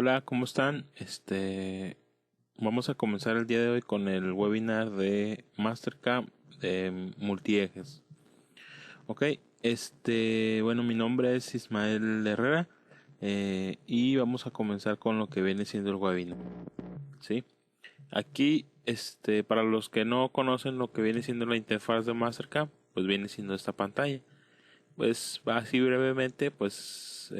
Hola, ¿cómo están? Vamos a comenzar el día de hoy con el webinar de Mastercam de multiejes. Ok, bueno, mi nombre es Ismael Herrera y vamos a comenzar con lo que viene siendo el webinar. ¿Sí? Aquí, para los que no conocen lo que viene siendo la interfaz de Mastercam, pues viene siendo esta pantalla. Pues así brevemente, pues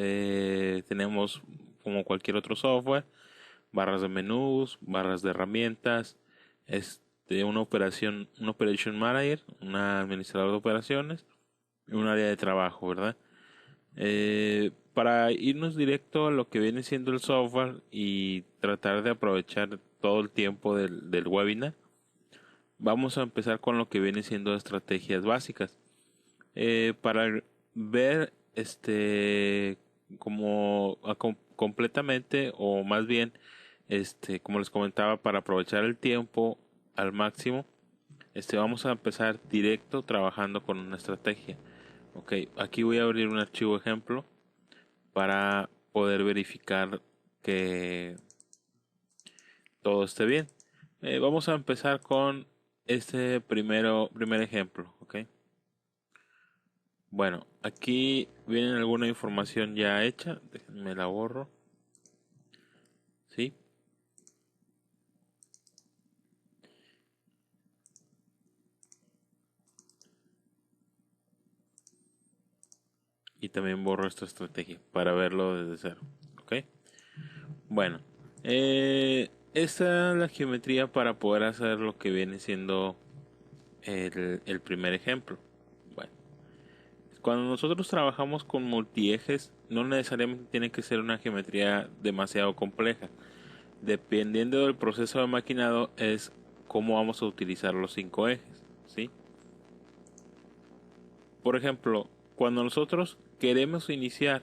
tenemos como cualquier otro software, barras de menús, barras de herramientas, un operation manager, un administrador de operaciones y un área de trabajo, ¿verdad? Para irnos directo a lo que viene siendo el software y tratar de aprovechar todo el tiempo del webinar, vamos a empezar con lo que viene siendo estrategias básicas. Para ver como completamente o más bien como les comentaba, para aprovechar el tiempo al máximo, vamos a empezar directo trabajando con una estrategia. Ok, aquí voy a abrir un archivo ejemplo para poder verificar que todo esté bien. Vamos a empezar con este primer ejemplo. Ok, bueno, aquí viene alguna información ya hecha. Déjenme la borro. ¿Sí? Y también borro esta estrategia para verlo desde cero. ¿Ok? Bueno, esta es la geometría para poder hacer lo que viene siendo el primer ejemplo. Bueno, cuando nosotros trabajamos con multiejes, no necesariamente tiene que ser una geometría demasiado compleja. Dependiendo del proceso de maquinado, es cómo vamos a utilizar los cinco ejes. ¿Sí? Por ejemplo, cuando nosotros queremos iniciar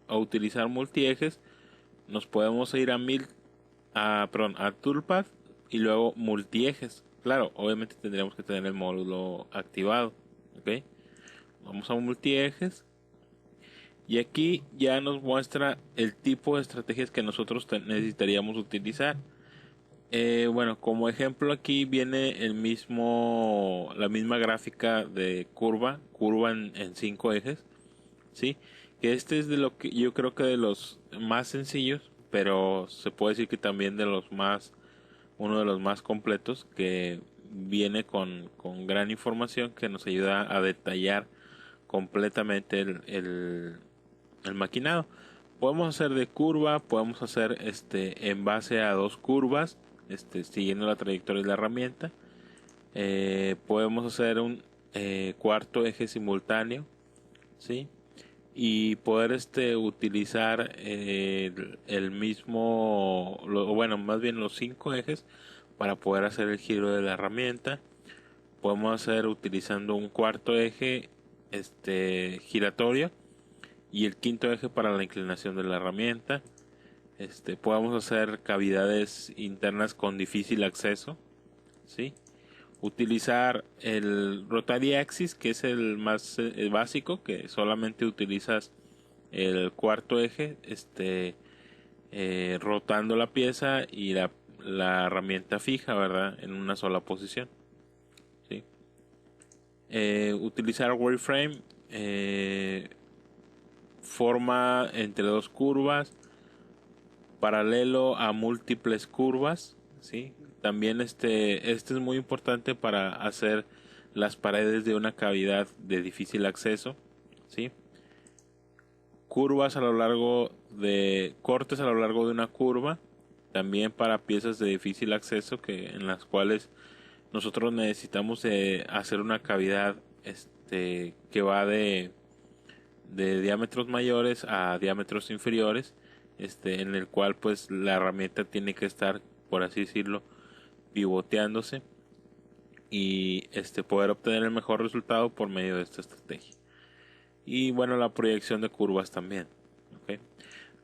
a utilizar multiejes, nos podemos ir a Toolpath y luego multiejes. Claro, obviamente tendríamos que tener el módulo activado. ¿Ok? Vamos a multiejes y aquí ya nos muestra el tipo de estrategias que nosotros necesitaríamos utilizar. Bueno, como ejemplo aquí viene la misma gráfica de curva en cinco ejes. Sí, que este es de lo que yo creo que de los más sencillos, pero se puede decir que también uno de los más completos, que viene con gran información que nos ayuda a detallar completamente el maquinado. Podemos hacer de curva, podemos hacer en base a dos curvas, siguiendo la trayectoria de la herramienta. Podemos hacer un cuarto eje simultáneo, ¿sí? Y poder utilizar el mismo, bueno, más bien los cinco ejes para poder hacer el giro de la herramienta. Podemos hacer utilizando un cuarto eje giratorio y el quinto eje para la inclinación de la herramienta. Podemos hacer cavidades internas con difícil acceso, ¿sí? Utilizar el rotary axis, que es el más básico, que solamente utilizas el cuarto eje, rotando la pieza y la herramienta fija, ¿verdad? En una sola posición, ¿sí? Utilizar wireframe, forma entre dos curvas, paralelo a múltiples curvas, ¿sí? También este es muy importante para hacer las paredes de una cavidad de difícil acceso, ¿sí? Curvas a lo largo de cortes a lo largo de una curva, también para piezas de difícil acceso en las cuales nosotros necesitamos hacer una cavidad que va de diámetros mayores a diámetros inferiores, en el cual pues la herramienta tiene que estar, por así decirlo, pivoteándose y poder obtener el mejor resultado por medio de esta estrategia. Y bueno, la proyección de curvas también. ¿Okay?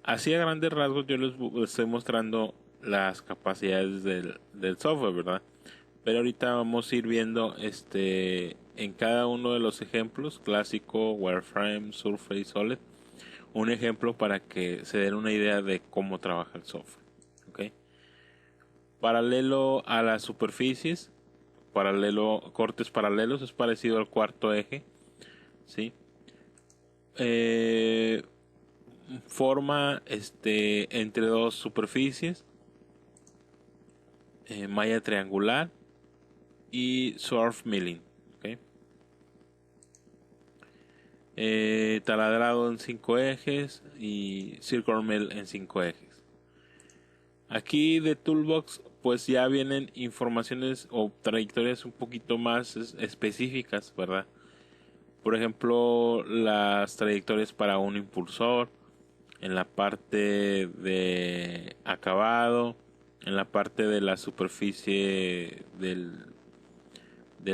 Así a grandes rasgos yo les estoy mostrando las capacidades del software, ¿verdad? Pero ahorita vamos a ir viendo en cada uno de los ejemplos, clásico, wireframe, surface, solid, un ejemplo para que se den una idea de cómo trabaja el software. ¿Okay? Paralelo a las superficies, cortes paralelos, es parecido al cuarto eje, ¿sí? Forma entre dos superficies, malla triangular y surf milling. ¿Okay? Taladrado en 5 ejes y circle mill en 5 ejes. Aquí de Toolbox pues ya vienen informaciones o trayectorias un poquito más específicas, ¿verdad? Por ejemplo, las trayectorias para un impulsor, en la parte de acabado, en la parte de la superficie del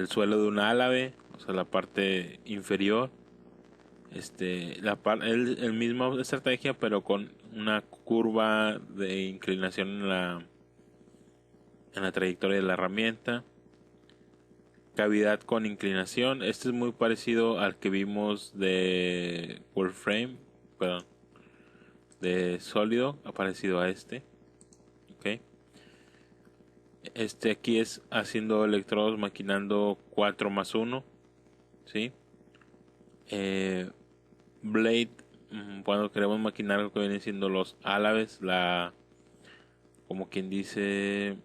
suelo de un álave, o sea, la parte inferior. El mismo estrategia, pero con una curva de inclinación en la trayectoria de la herramienta. Cavidad con inclinación. Este es muy parecido al que vimos de Warframe, perdón, de sólido, ha parecido a este. Okay. Aquí es haciendo electrodos, maquinando 4 más 1. ¿Sí? Blade, cuando queremos maquinar lo que vienen siendo los álabes, como quien dice,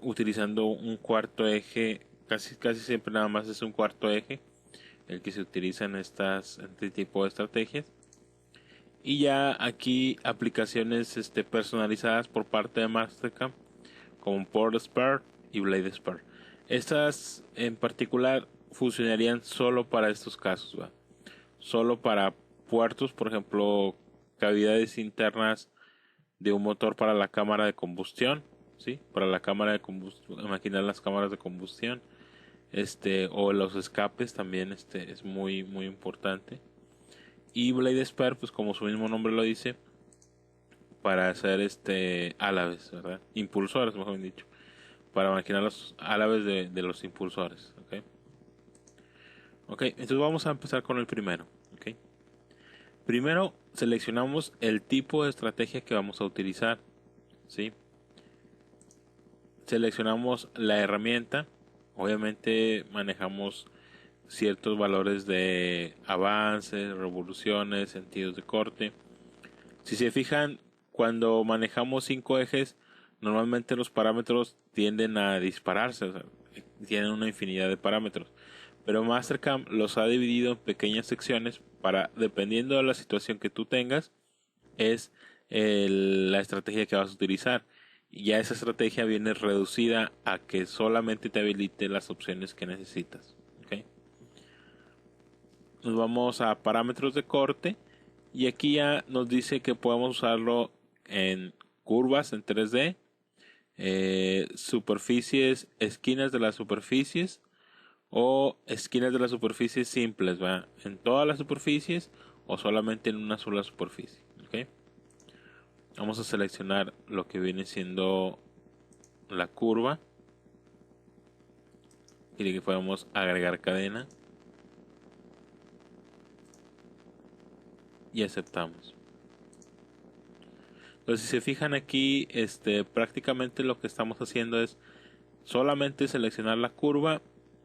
utilizando un cuarto eje, casi siempre nada más es un cuarto eje el que se utiliza en este tipo de estrategias. Y ya aquí aplicaciones personalizadas por parte de Mastercam, como Port Spur y Blade Spur. Estas en particular funcionarían solo para estos casos, ¿va? Solo para puertos, por ejemplo, cavidades internas de un motor para la cámara de combustión, ¿sí? Para la cámara de combustión, maquinar las cámaras de combustión, o los escapes también, es muy muy importante. Y Blade Spur, pues como su mismo nombre lo dice, para hacer álabes, ¿verdad? Impulsores, mejor dicho, para maquinar los álabes de los impulsores, ¿ok? Ok, entonces vamos a empezar con el primero, ¿ok? Primero seleccionamos el tipo de estrategia que vamos a utilizar, ¿sí? Seleccionamos la herramienta, obviamente manejamos ciertos valores de avances, revoluciones, sentidos de corte. Si se fijan, cuando manejamos 5 ejes, normalmente los parámetros tienden a dispararse, o sea, tienen una infinidad de parámetros. Pero Mastercam los ha dividido en pequeñas secciones para, dependiendo de la situación que tú tengas, es la estrategia que vas a utilizar. Y ya esa estrategia viene reducida a que solamente te habilite las opciones que necesitas. ¿Okay? Nos vamos a parámetros de corte y aquí ya nos dice que podemos usarlo en curvas en 3D, superficies, esquinas de las superficies o esquinas de las superficies simples, ¿va? En todas las superficies o solamente en una sola superficie. ¿Okay? Vamos a seleccionar lo que viene siendo la curva y que podemos agregar cadena y aceptamos. Entonces, si se fijan aquí, prácticamente lo que estamos haciendo es solamente seleccionar la curva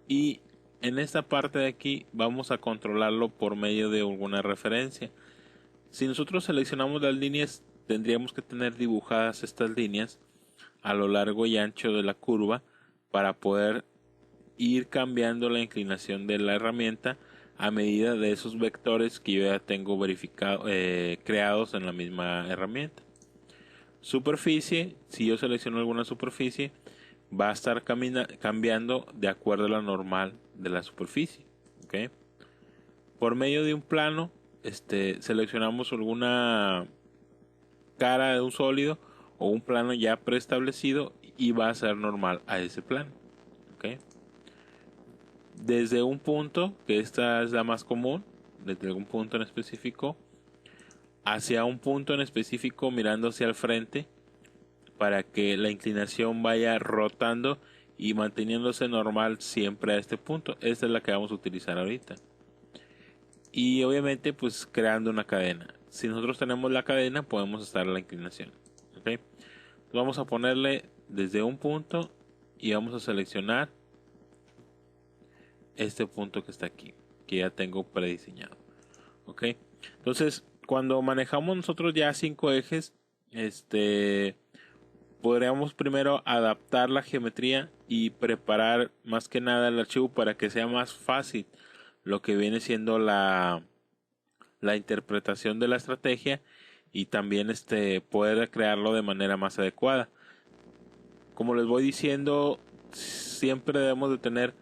y en esta parte de aquí vamos a controlarlo por medio de alguna referencia. Si nosotros seleccionamos las líneas, tendríamos que tener dibujadas estas líneas a lo largo y ancho de la curva para poder ir cambiando la inclinación de la herramienta a medida de esos vectores que yo ya tengo creados en la misma herramienta. Superficie, si yo selecciono alguna superficie, va a estar cambiando de acuerdo a la normal de la superficie. ¿Okay? Por medio de un plano, seleccionamos alguna cara de un sólido o un plano ya preestablecido y va a ser normal a ese plano. ¿Okay? Desde un punto, que esta es la más común, desde algún punto en específico, hacia un punto en específico mirando hacia el frente para que la inclinación vaya rotando y manteniéndose normal siempre a este punto. Esta es la que vamos a utilizar ahorita. y obviamente pues creando una cadena. Si nosotros tenemos la cadena podemos estar en la inclinación. ¿Okay? Vamos a ponerle desde un punto y vamos a seleccionar este punto que está aquí, que ya tengo prediseñado. ¿Ok? Entonces, cuando manejamos nosotros ya 5 ejes, podríamos primero adaptar la geometría y preparar más que nada el archivo para que sea más fácil lo que viene siendo la interpretación de la estrategia y también poder crearlo de manera más adecuada. Como les voy diciendo, siempre debemos de tener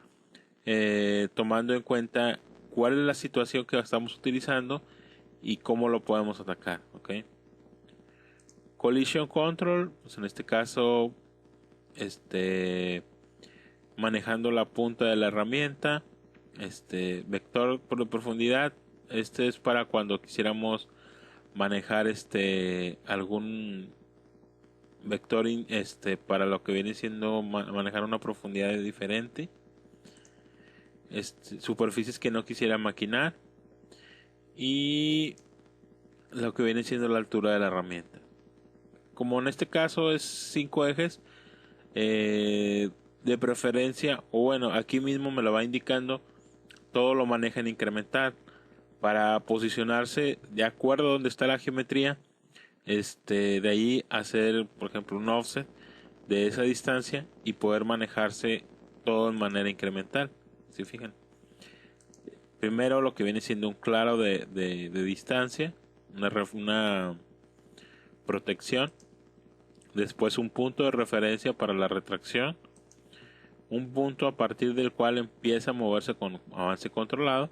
tomando en cuenta cuál es la situación que estamos utilizando y cómo lo podemos atacar. ¿Okay? Collision Control, pues en este caso, manejando la punta de la herramienta, vector por profundidad, este es para cuando quisiéramos manejar algún vector para lo que viene siendo manejar una profundidad diferente, superficies que no quisiera maquinar y lo que viene siendo la altura de la herramienta. Como en este caso es 5 ejes, de preferencia, o bueno, aquí mismo me lo va indicando, todo lo maneja en incremental para posicionarse de acuerdo a donde está la geometría. De ahí hacer, por ejemplo, un offset de esa distancia y poder manejarse todo en manera incremental. ¿Se fijan? Primero lo que viene siendo un claro de distancia, una protección. Después un punto de referencia para la retracción. Un punto a partir del cual empieza a moverse con avance controlado.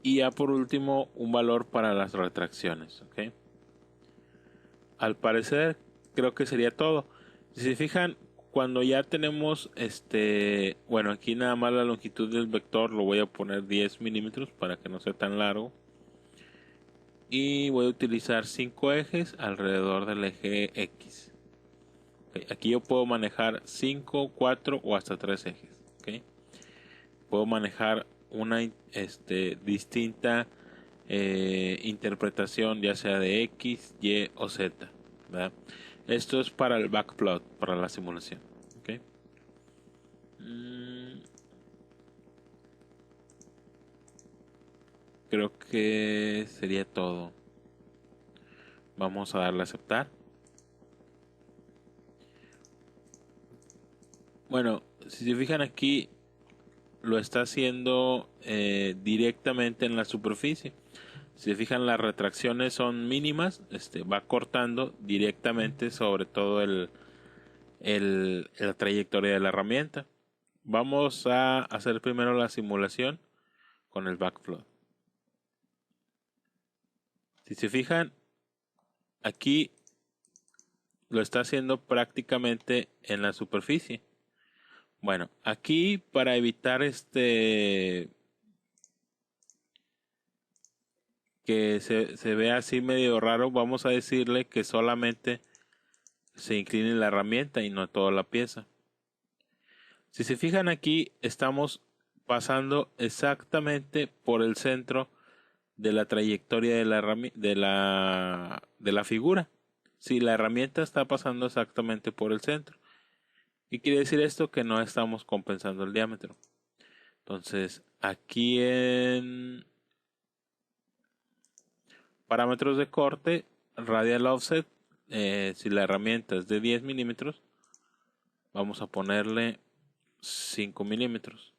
Y ya por último un valor para las retracciones. ¿Okay? Al parecer creo que sería todo. Si se fijan, cuando ya tenemos bueno, aquí nada más la longitud del vector lo voy a poner 10 milímetros para que no sea tan largo. Y voy a utilizar 5 ejes alrededor del eje X. Okay, aquí yo puedo manejar 5, 4 o hasta 3 ejes. Okay. Puedo manejar una distinta interpretación, ya sea de X, Y o Z. ¿Verdad? Esto es para el backplot, para la simulación. Okay. Creo que sería todo. Vamos a darle a aceptar. Bueno, si se fijan aquí, lo está haciendo directamente en la superficie. Si se fijan, las retracciones son mínimas. Va cortando directamente sobre todo la trayectoria de la herramienta. Vamos a hacer primero la simulación con el backflow. Si se fijan, aquí lo está haciendo prácticamente en la superficie. Bueno, aquí para evitar que se vea así medio raro, vamos a decirle que solamente se incline la herramienta y no toda la pieza. Si se fijan aquí, estamos pasando exactamente por el centro de la trayectoria de la figura. Si la herramienta está pasando exactamente por el centro. ¿Qué quiere decir esto? Que no estamos compensando el diámetro. Entonces, aquí en parámetros de corte, radial offset, si la herramienta es de 10 milímetros, vamos a ponerle 5 milímetros.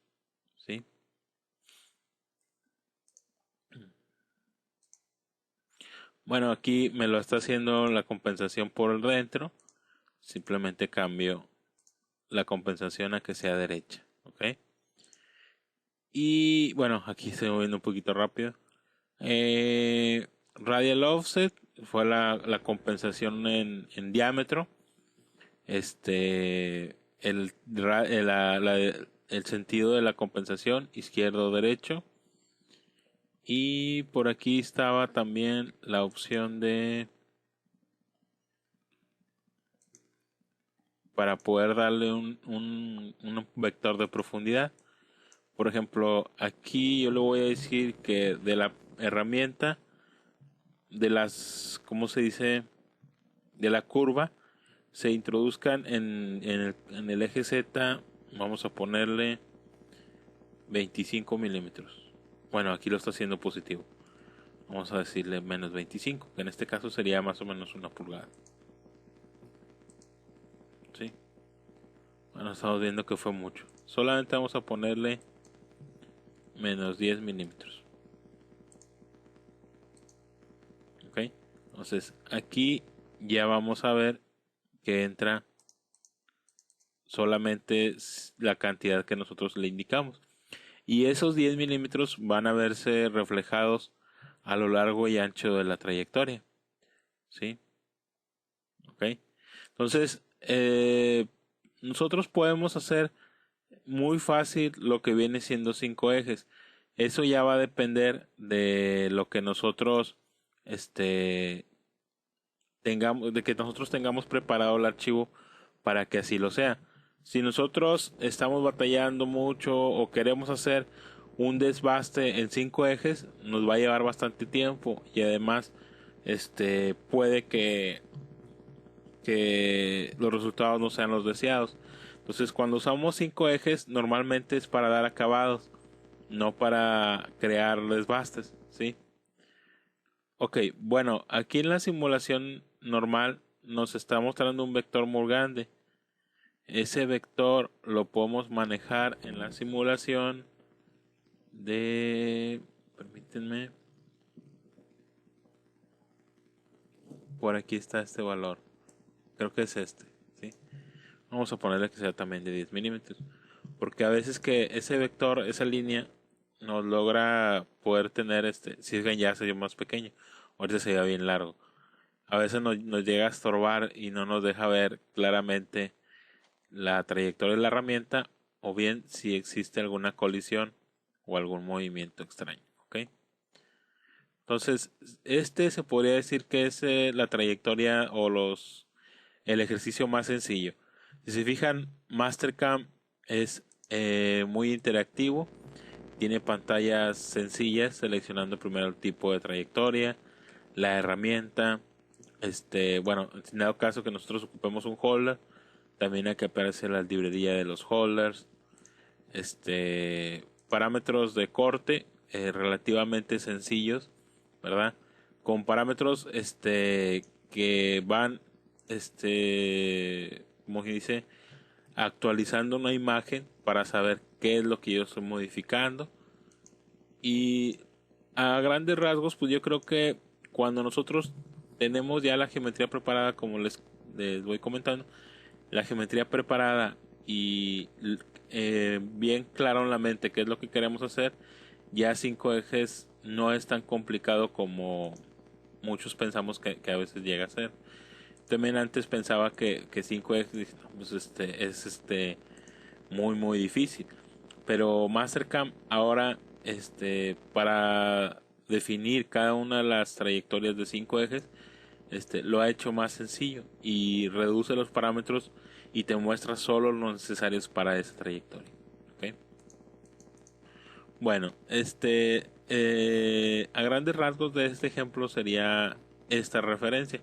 ¿Sí? Bueno, aquí me lo está haciendo la compensación por el dentro. Simplemente cambio la compensación a que sea derecha. ¿Ok? Y bueno, aquí estoy moviendo un poquito rápido. Radial offset fue la compensación en diámetro. El sentido de la compensación izquierdo derecho. Y por aquí estaba también la opción de para poder darle un vector de profundidad. Por ejemplo, aquí yo le voy a decir que de la herramienta, de las, ¿cómo se dice? De la curva, se introduzcan en el eje Z, vamos a ponerle 25 milímetros. Bueno, aquí lo está haciendo positivo. Vamos a decirle menos 25, que en este caso sería más o menos una pulgada. ¿Sí? Bueno, estamos viendo que fue mucho. Solamente vamos a ponerle menos 10 milímetros. ¿Ok? Entonces aquí ya vamos a ver que entra solamente la cantidad que nosotros le indicamos. Y esos 10 milímetros van a verse reflejados a lo largo y ancho de la trayectoria. ¿Sí? ¿Ok? Entonces, nosotros podemos hacer muy fácil lo que viene siendo 5 ejes. Eso ya va a depender de lo que nosotros tengamos, de que nosotros tengamos preparado el archivo para que así lo sea. Si nosotros estamos batallando mucho o queremos hacer un desbaste en 5 ejes, nos va a llevar bastante tiempo y además puede que los resultados no sean los deseados. Entonces, cuando usamos 5 ejes, normalmente es para dar acabados, no para crear desbastes, ¿sí? Ok, bueno, aquí en la simulación normal nos está mostrando un vector muy grande. Ese vector lo podemos manejar en la simulación de... Permítanme. Por aquí está este valor. Creo que es este, ¿sí? Vamos a ponerle que sea también de 10 milímetros. Porque a veces que ese vector, esa línea, nos logra poder tener si es que ya se ve más pequeño. Ahorita se ve bien largo. A veces nos llega a estorbar y no nos deja ver claramente la trayectoria de la herramienta o bien si existe alguna colisión o algún movimiento extraño. ¿Ok? Entonces, se podría decir que es la trayectoria o el ejercicio más sencillo. Si se fijan, Mastercam es muy interactivo. Tiene pantallas sencillas, seleccionando primero el tipo de trayectoria, la herramienta. Bueno, en dado caso que nosotros ocupemos un holder, también hay que aparecer la librería de los holders. Parámetros de corte relativamente sencillos, ¿verdad? Con parámetros que van como que dice, actualizando una imagen para saber qué es lo que yo estoy modificando. Y a grandes rasgos, pues yo creo que cuando nosotros tenemos ya la geometría preparada, como les voy comentando, la geometría preparada y bien claro en la mente qué es lo que queremos hacer, ya 5 ejes no es tan complicado como muchos pensamos que a veces llega a ser. También antes pensaba que 5 ejes pues es muy difícil, pero Mastercam ahora para definir cada una de las trayectorias de 5 ejes lo ha hecho más sencillo y reduce los parámetros y te muestra solo los necesarios para esa trayectoria. ¿Okay? Bueno, a grandes rasgos de este ejemplo sería esta referencia.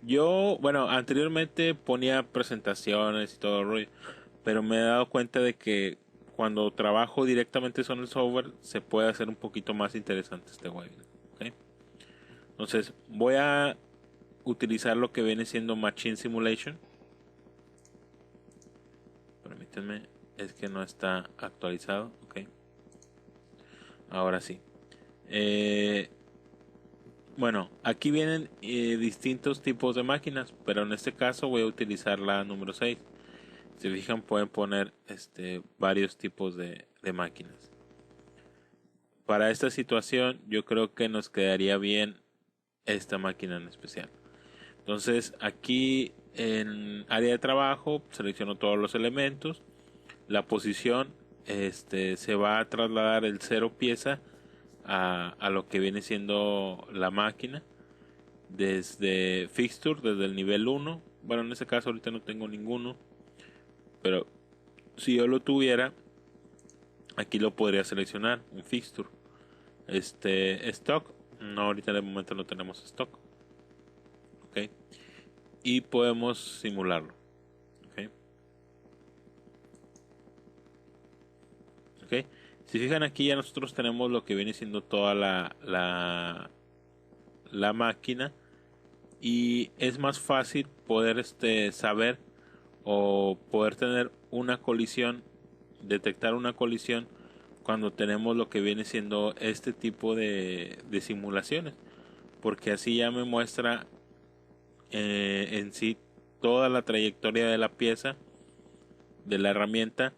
Yo, bueno, anteriormente ponía presentaciones y todo el rollo, pero me he dado cuenta de que cuando trabajo directamente con el software se puede hacer un poquito más interesante este webinar. ¿Okay? Entonces voy a utilizar lo que viene siendo Machine Simulation. Permítanme, es que no está actualizado. Ok, ahora sí. Bueno, aquí vienen distintos tipos de máquinas, pero en este caso voy a utilizar la número 6. Si fijan, pueden poner varios tipos de máquinas. Para esta situación, yo creo que nos quedaría bien esta máquina en especial. Entonces, aquí en área de trabajo, selecciono todos los elementos. La posición, se va a trasladar el 0 pieza a lo que viene siendo la máquina. Desde fixture, desde el nivel 1. Bueno, en este caso ahorita no tengo ninguno, pero si yo lo tuviera, aquí lo podría seleccionar, un fixture. Stock, no, ahorita de momento no tenemos stock. Ok, y podemos simularlo. Ok, ok, si fijan aquí ya nosotros tenemos lo que viene siendo toda la máquina, y es más fácil poder saber o poder tener una colisión, detectar una colisión cuando tenemos lo que viene siendo este tipo de simulaciones, porque así ya me muestra en sí toda la trayectoria de la pieza, de la herramienta,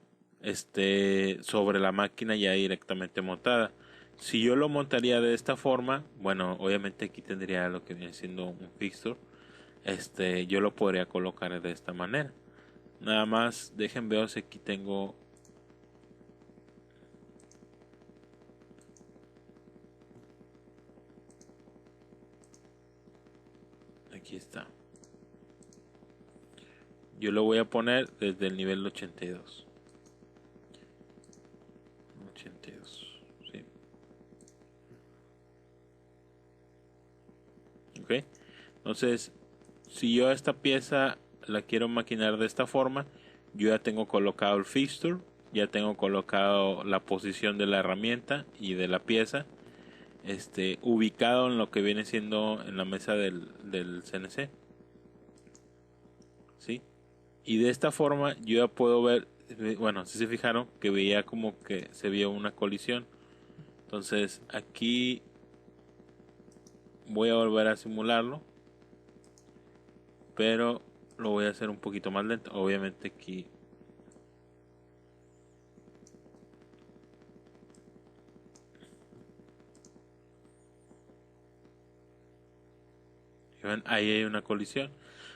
sobre la máquina ya directamente montada. Si yo lo montaría de esta forma, bueno, obviamente aquí tendría lo que viene siendo un fixture. Yo lo podría colocar de esta manera. Nada más dejen ver si aquí tengo. Aquí está. Yo lo voy a poner desde el nivel 82. 82, sí. Ok. Entonces, si yo esta pieza la quiero maquinar de esta forma, yo ya tengo colocado el fixture, ya tengo colocado la posición de la herramienta y de la pieza, ubicado en lo que viene siendo en la mesa del CNC, ¿sí? Y de esta forma yo ya puedo ver, bueno, si se fijaron que veía como que se vio una colisión. Entonces aquí voy a volver a simularlo, pero lo voy a hacer un poquito más lento. Obviamente aquí ahí hay una colisión.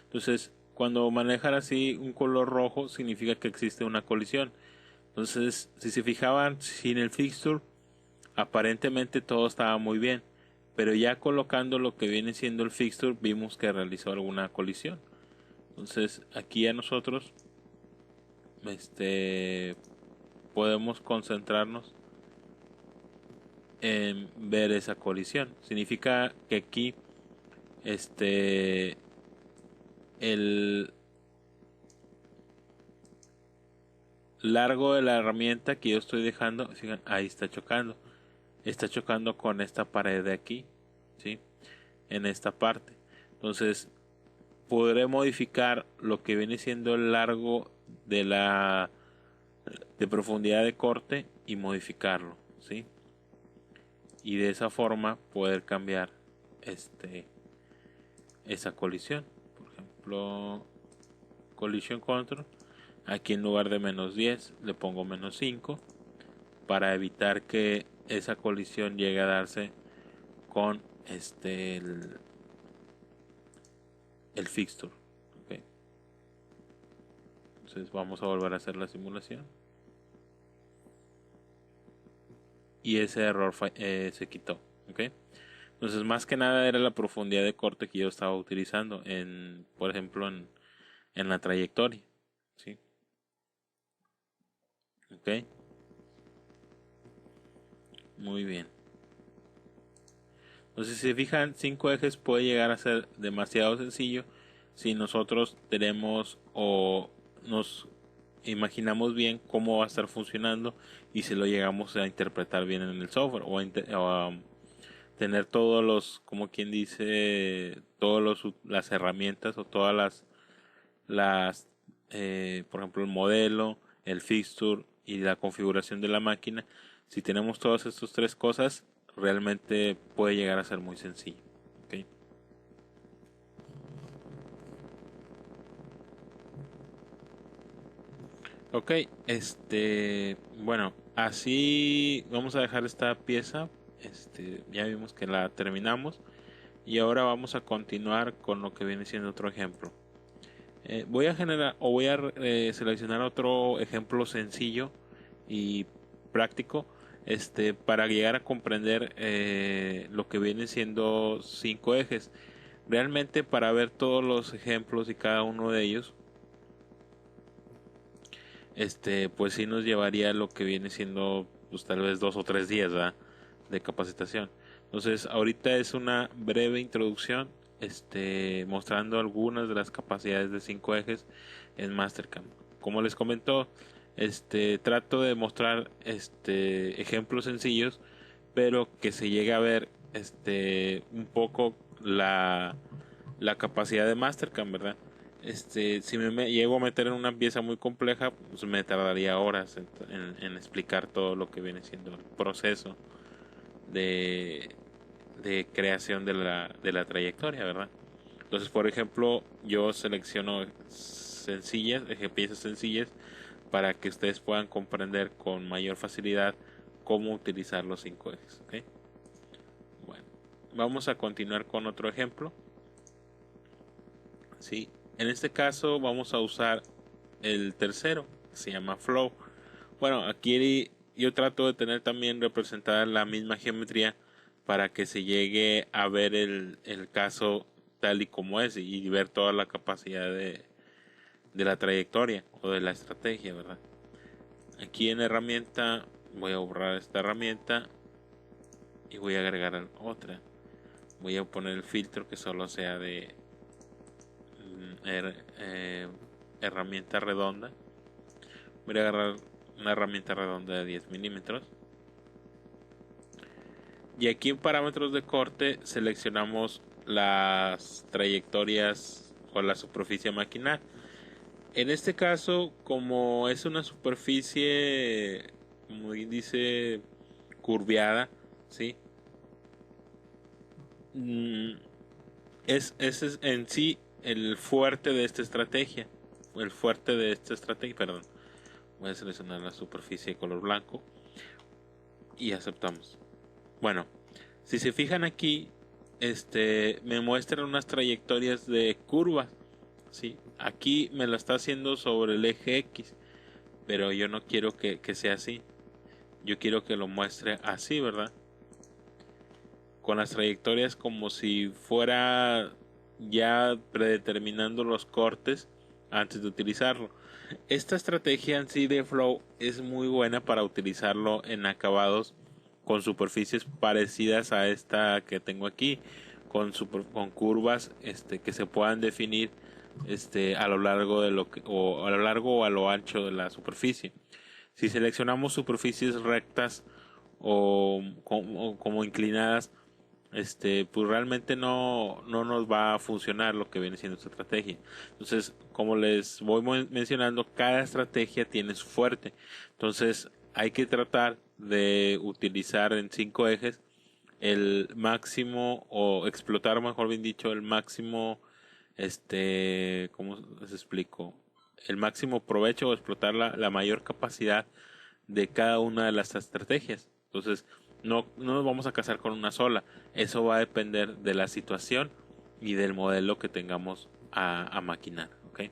Entonces, cuando manejan así un color rojo, significa que existe una colisión. Entonces, si se fijaban, sin el fixture, aparentemente todo estaba muy bien. Pero ya colocando lo que viene siendo el fixture, vimos que realizó alguna colisión. Entonces, aquí ya nosotros podemos concentrarnos en ver esa colisión. Significa que aquí el largo de la herramienta que yo estoy dejando, fíjense, ahí está chocando con esta pared de aquí, ¿sí? En esta parte. Entonces podré modificar lo que viene siendo el largo de profundidad de corte y modificarlo, ¿sí? Y de esa forma poder cambiar esa colisión. Por ejemplo, collision control, aquí en lugar de -10 le pongo -5 para evitar que esa colisión llegue a darse con el fixture. Okay. Entonces vamos a volver a hacer la simulación y ese error se quitó. Okay. Entonces más que nada era la profundidad de corte que yo estaba utilizando por ejemplo en la trayectoria, ¿sí? Okay. Muy bien. Entonces, si se fijan, 5 ejes puede llegar a ser demasiado sencillo si nosotros tenemos o nos imaginamos bien cómo va a estar funcionando y si lo llegamos a interpretar bien en el software o a tener todos los, como quien dice, las herramientas o todas por ejemplo, el modelo, el fixture y la configuración de la máquina. Si tenemos todas estas tres cosas, realmente puede llegar a ser muy sencillo. ¿Okay? Ok, bueno, así vamos a dejar esta pieza. Ya vimos que la terminamos y ahora vamos a continuar con lo que viene siendo otro ejemplo. Voy a generar o voy a seleccionar otro ejemplo sencillo y práctico, para llegar a comprender lo que viene siendo 5 ejes. Realmente, para ver todos los ejemplos y cada uno de ellos, pues sí nos llevaría lo que viene siendo pues tal vez 2 o 3 días, ¿verdad?, de capacitación. Entonces ahorita es una breve introducción, mostrando algunas de las capacidades de 5 ejes en Mastercam. Como les comentó, trato de mostrar ejemplos sencillos, pero que se llegue a ver un poco la capacidad de Mastercam, ¿verdad? Si llego a meter en una pieza muy compleja, pues me tardaría horas en explicar todo lo que viene siendo el proceso de, de creación de la trayectoria, ¿verdad? Entonces, por ejemplo, yo selecciono piezas sencillas para que ustedes puedan comprender con mayor facilidad cómo utilizar los 5 ejes, ¿ok? Bueno, vamos a continuar con otro ejemplo. ¿Sí? En este caso vamos a usar el tercero, que se llama flow. Bueno, aquí yo trato de tener también representada la misma geometría para que se llegue a ver el caso tal y como es y ver toda la capacidad de la trayectoria o de la estrategia, ¿verdad? Aquí en herramienta voy a borrar esta herramienta y voy a agregar otra. Voy a poner el filtro que solo sea de herramienta redonda. Voy a agarrar una herramienta redonda de 10 milímetros. Y aquí en parámetros de corte seleccionamos las trayectorias o la superficie a maquinar. En este caso, como es una superficie, como dice, curviada, ¿sí? Ese es en sí el fuerte de esta estrategia. Perdón. Voy a seleccionar la superficie de color blanco y aceptamos. Bueno, si se fijan aquí, me muestran unas trayectorias de curvas, ¿sí? Aquí me lo está haciendo sobre el eje X, pero yo no quiero que sea así. Yo quiero que lo muestre así, ¿verdad? Con las trayectorias como si fuera ya predeterminando los cortes antes de utilizarlo. Esta estrategia en sí de flow es muy buena para utilizarlo en acabados con superficies parecidas a esta que tengo aquí, con curvas que se puedan definir a lo largo de o a lo largo o a lo ancho de la superficie. Si seleccionamos superficies rectas o como inclinadas, pues realmente no nos va a funcionar lo que viene siendo esta estrategia. Entonces, como les voy mencionando, cada estrategia tiene su fuerte. Entonces, hay que tratar de utilizar en 5 ejes el máximo, o explotar, mejor bien dicho, el máximo, ¿cómo les explico? El máximo provecho, o explotar la mayor capacidad de cada una de las estrategias. Entonces, no nos vamos a casar con una sola. Eso va a depender de la situación y del modelo que tengamos a maquinar, ¿okay?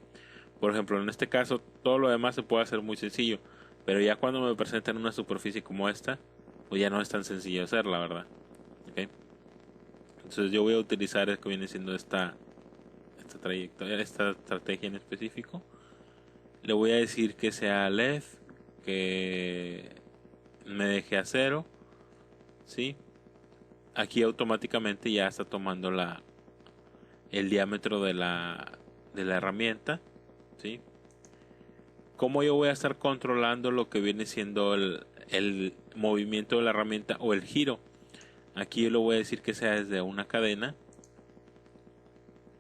Por ejemplo, en este caso, todo lo demás se puede hacer muy sencillo, pero ya cuando me presentan una superficie como esta, pues ya no es tan sencillo hacerla, ¿verdad? ¿Okay? Entonces yo voy a utilizar el que viene siendo esta trayectoria, esta estrategia en específico. Le voy a decir que sea left, que me deje a 0, ¿sí? Aquí automáticamente ya está tomando el diámetro de la herramienta, ¿sí? ¿Cómo yo voy a estar controlando lo que viene siendo el movimiento de la herramienta o el giro? Aquí yo le voy a decir que sea desde una cadena.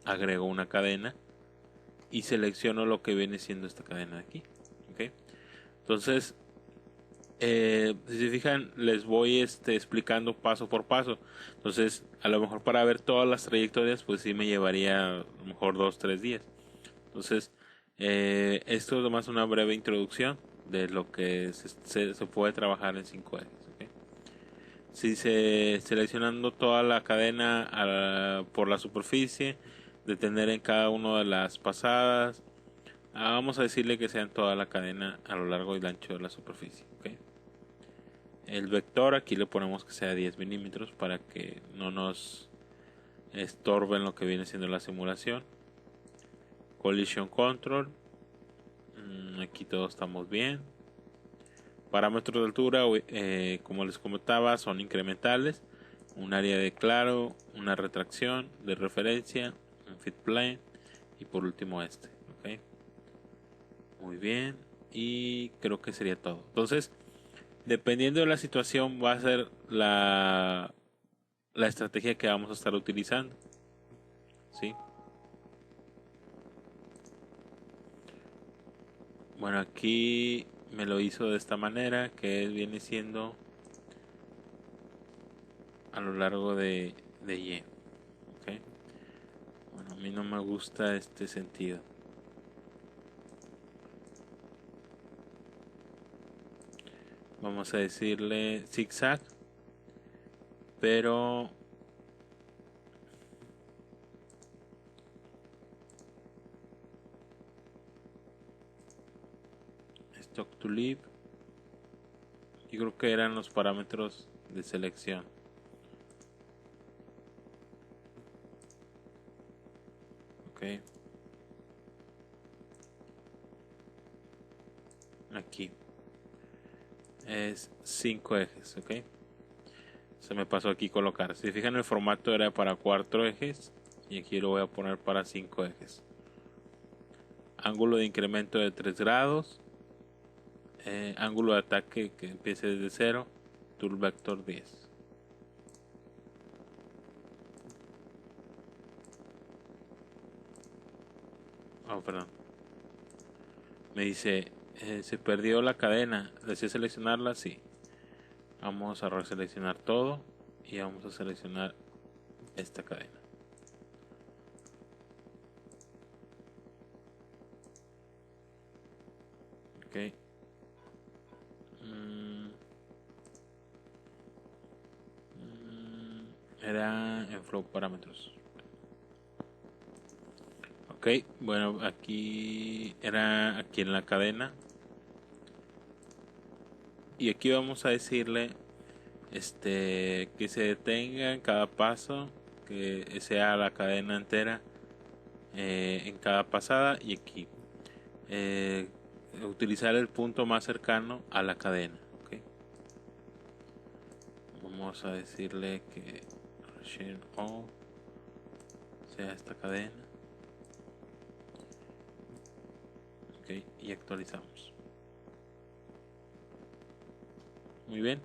Agrego una cadena y selecciono lo que viene siendo esta cadena de aquí, ¿okay? Entonces, si se fijan, les voy explicando paso por paso. Entonces, a lo mejor para ver todas las trayectorias, pues sí me llevaría a lo mejor 2 o 3 días. Entonces, esto es más una breve introducción de lo que se puede trabajar en 5 ejes, ¿okay? Si seleccionando toda la cadena por la superficie, detener en cada una de las pasadas. Vamos a decirle que sean toda la cadena a lo largo y ancho de la superficie, ¿okay? El vector aquí le ponemos que sea 10 milímetros para que no nos estorben lo que viene siendo la simulación. Collision Control, Aquí todos estamos bien. Parámetros de altura, como les comentaba, son incrementales. Un área de claro, una retracción de referencia, un fit plane y por último este. ¿Okay? Muy bien. Y creo que sería todo. Entonces, dependiendo de la situación, va a ser la estrategia que vamos a estar utilizando. ¿Sí? Bueno, aquí me lo hizo de esta manera, que viene siendo a lo largo de Y. ¿Okay? Bueno, a mí no me gusta este sentido. Vamos a decirle zigzag, pero stock to leave, yo creo que eran los parámetros de selección. Ok, aquí es 5 ejes. Ok, se me pasó aquí colocar. Si fijan, el formato era para 4 ejes y aquí lo voy a poner para 5 ejes. Ángulo de incremento de 3 grados. Ángulo de ataque que empiece desde 0. Tool vector 10. Oh, perdón. Me dice, se perdió la cadena. ¿Desea seleccionarla? Sí. Vamos a reseleccionar todo y vamos a seleccionar esta cadena. Ok. Era en flow parámetros. Ok, bueno, aquí era aquí en la cadena. Y aquí vamos a decirle que se detenga en cada paso, que sea la cadena entera en cada pasada. Y aquí utilizar el punto más cercano a la cadena. Okay. Vamos a decirle que Share All sea esta cadena. Ok, y actualizamos. Muy bien.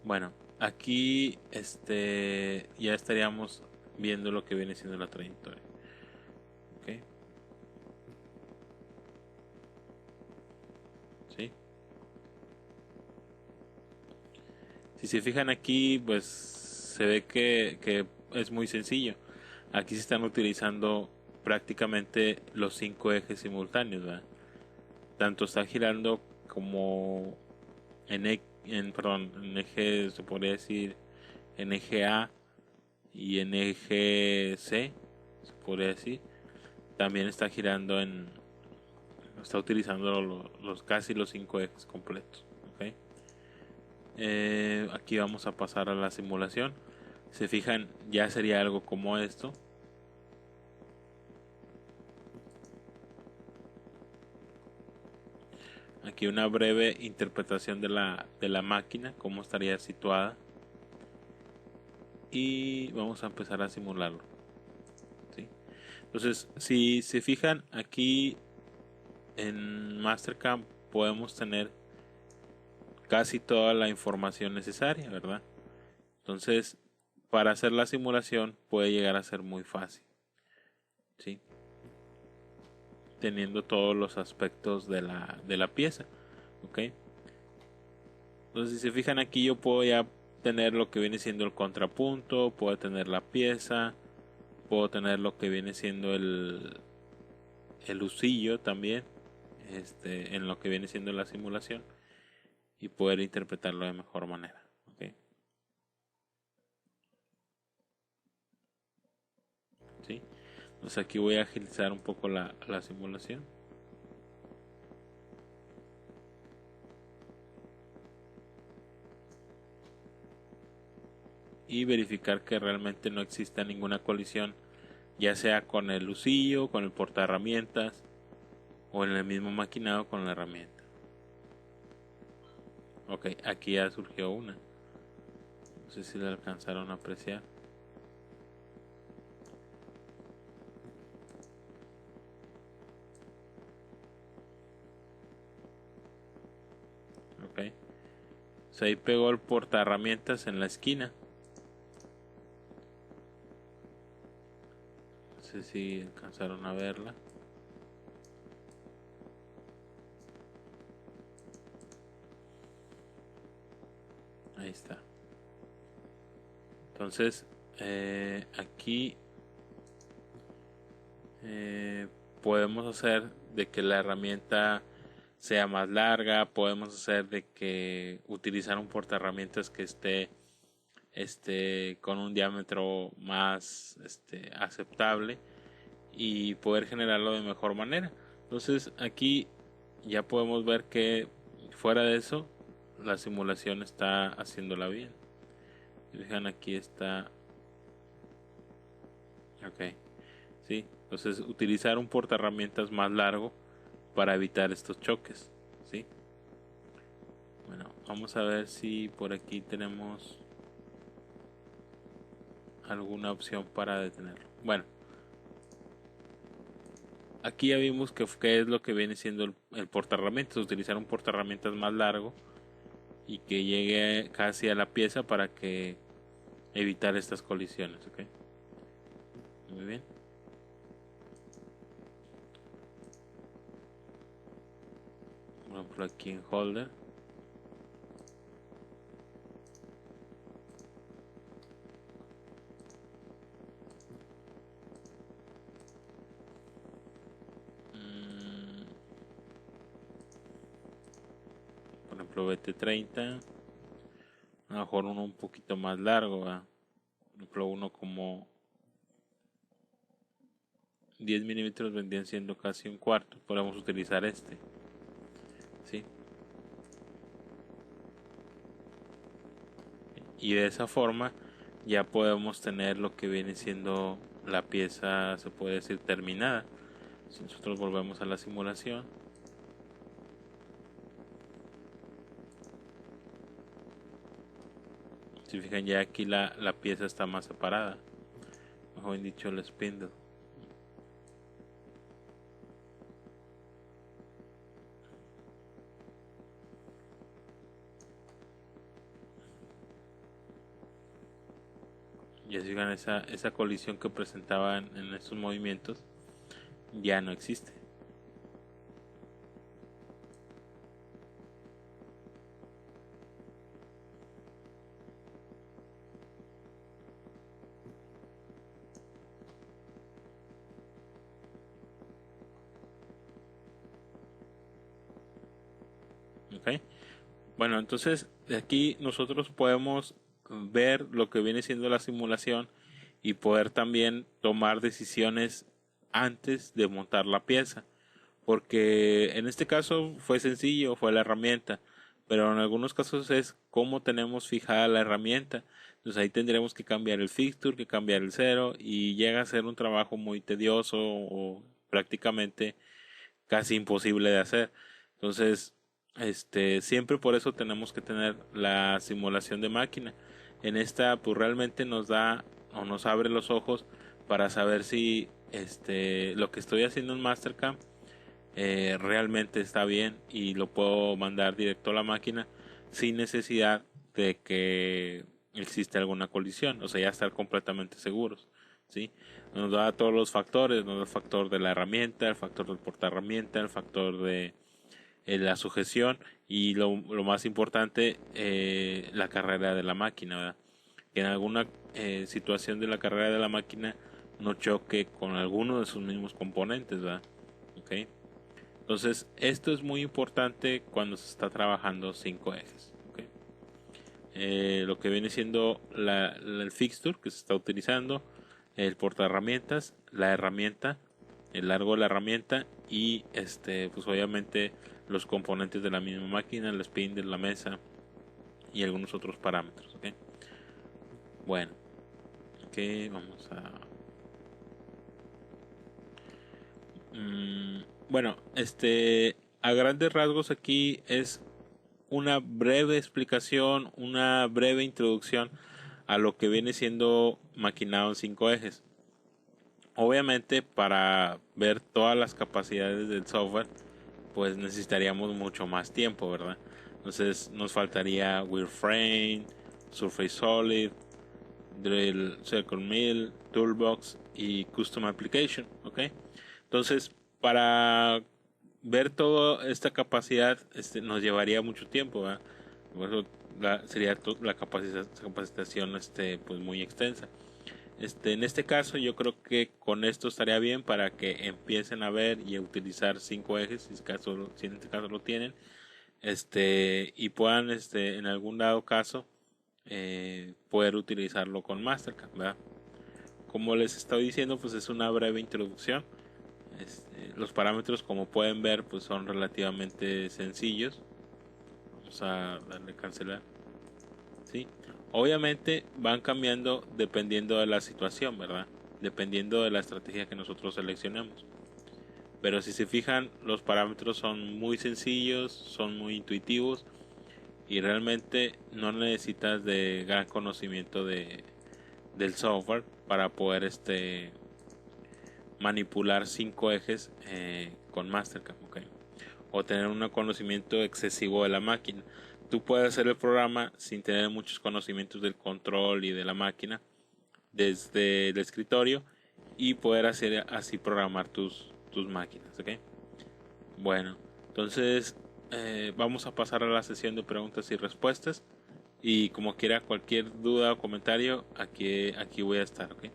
Bueno, aquí ya estaríamos viendo lo que viene siendo la trayectoria. Ok. ¿Sí? Si se fijan aquí, pues se ve que es muy sencillo. Aquí se están utilizando prácticamente los 5 ejes simultáneos, ¿verdad? Tanto está girando como en eje, se podría decir, en eje A y en eje C, se podría decir. También está girando está utilizando casi los 5 ejes completos. ¿Okay? Aquí vamos a pasar a la simulación. Se fijan, ya sería algo como esto. Aquí una breve interpretación de la máquina, cómo estaría situada. Y vamos a empezar a simularlo. ¿Sí? Entonces, si se fijan, aquí en Mastercam podemos tener casi toda la información necesaria, ¿verdad? Entonces, para hacer la simulación puede llegar a ser muy fácil, ¿sí? Teniendo todos los aspectos de la pieza, ¿ok? Entonces, si se fijan aquí, yo puedo ya tener lo que viene siendo el contrapunto, puedo tener la pieza, puedo tener lo que viene siendo el husillo también, en lo que viene siendo la simulación y poder interpretarlo de mejor manera, ¿ok? ¿Sí? Entonces aquí voy a agilizar un poco la simulación. Y verificar que realmente no exista ninguna colisión, ya sea con el husillo, con el portaherramientas o en el mismo maquinado con la herramienta. Ok, aquí ya surgió una. No sé si la alcanzaron a apreciar. Ok. So, ahí pegó el porta herramientas en la esquina. No sé si alcanzaron a verla. Ahí está. Entonces, aquí podemos hacer de que la herramienta sea más larga, podemos hacer de que utilizar un portaherramientas que esté con un diámetro más aceptable y poder generarlo de mejor manera. Entonces aquí ya podemos ver que fuera de eso la simulación está haciéndola bien. Fijan, aquí está. Ok, sí, entonces utilizar un portaherramientas más largo para evitar estos choques, ¿sí? Bueno, vamos a ver si por aquí tenemos alguna opción para detenerlo. Bueno, aquí ya vimos que es lo que viene siendo el portaherramientas, utilizar un portaherramientas más largo y que llegue casi a la pieza para que evitar estas colisiones, ¿ok? Muy bien. Por ejemplo, aquí en holder. Por ejemplo, BT30. A lo mejor uno un poquito más largo, ¿verdad? Por ejemplo, uno como 10 milímetros vendrían siendo casi un cuarto. Podemos utilizar este, ¿sí? Y de esa forma ya podemos tener lo que viene siendo la pieza, se puede decir, terminada. Si nosotros volvemos a la simulación, si fijan, ya aquí la pieza está más separada, mejor dicho, el spindle. Ya si fijan, esa colisión que presentaban en estos movimientos ya no existe. ¿Ok? Bueno, entonces de aquí nosotros podemos ver lo que viene siendo la simulación y poder también tomar decisiones antes de montar la pieza. Porque en este caso fue sencillo, fue la herramienta, pero en algunos casos es cómo tenemos fijada la herramienta. Entonces ahí tendremos que cambiar el fixture, que cambiar el cero y llega a ser un trabajo muy tedioso o prácticamente casi imposible de hacer. Entonces, siempre por eso tenemos que tener la simulación de máquina. En esta, pues realmente nos da o nos abre los ojos para saber si lo que estoy haciendo en Mastercam realmente está bien y lo puedo mandar directo a la máquina sin necesidad de que existe alguna colisión, o sea, ya estar completamente seguros, ¿sí? Nos da todos los factores, nos da el factor de la herramienta, el factor del portaherramienta, el factor de la sujeción y lo más importante, la carrera de la máquina, ¿verdad? Que en alguna situación de la carrera de la máquina no choque con alguno de sus mismos componentes, ¿verdad? ¿Okay? Entonces, esto es muy importante cuando se está trabajando 5 ejes. ¿Okay? Lo que viene siendo el fixture que se está utilizando, el portaherramientas, la herramienta, el largo de la herramienta y pues obviamente los componentes de la misma máquina, el spindle, la mesa y algunos otros parámetros. ¿Okay? Bueno, vamos a Bueno, a grandes rasgos aquí es una breve explicación, una breve introducción a lo que viene siendo maquinado en 5 ejes. Obviamente, para ver todas las capacidades del software, pues necesitaríamos mucho más tiempo, ¿verdad? Entonces nos faltaría Wireframe, Surface Solid, Drill Circle Mill, Toolbox y Custom Application, ¿ok? Entonces, para ver toda esta capacidad, nos llevaría mucho tiempo, ¿verdad? Por eso sería la capacitación, pues muy extensa. En este caso, yo creo que con esto estaría bien para que empiecen a ver y a utilizar 5 ejes, si en este caso lo tienen, y puedan, en algún dado caso, poder utilizarlo con Mastercard, ¿verdad? Como les estoy diciendo, pues es una breve introducción. Los parámetros, como pueden ver, pues son relativamente sencillos. Vamos a darle cancelar. ¿Sí? Obviamente van cambiando dependiendo de la situación, ¿verdad? Dependiendo de la estrategia que nosotros seleccionemos. Pero si se fijan, los parámetros son muy sencillos, son muy intuitivos y realmente no necesitas de gran conocimiento del software para poder manipular 5 ejes con Mastercam, ¿okay? O tener un conocimiento excesivo de la máquina. Tú puedes hacer el programa sin tener muchos conocimientos del control y de la máquina desde el escritorio y poder hacer así programar tus máquinas, ¿okay? Bueno, entonces vamos a pasar a la sesión de preguntas y respuestas y como quiera cualquier duda o comentario aquí voy a estar, ¿ok?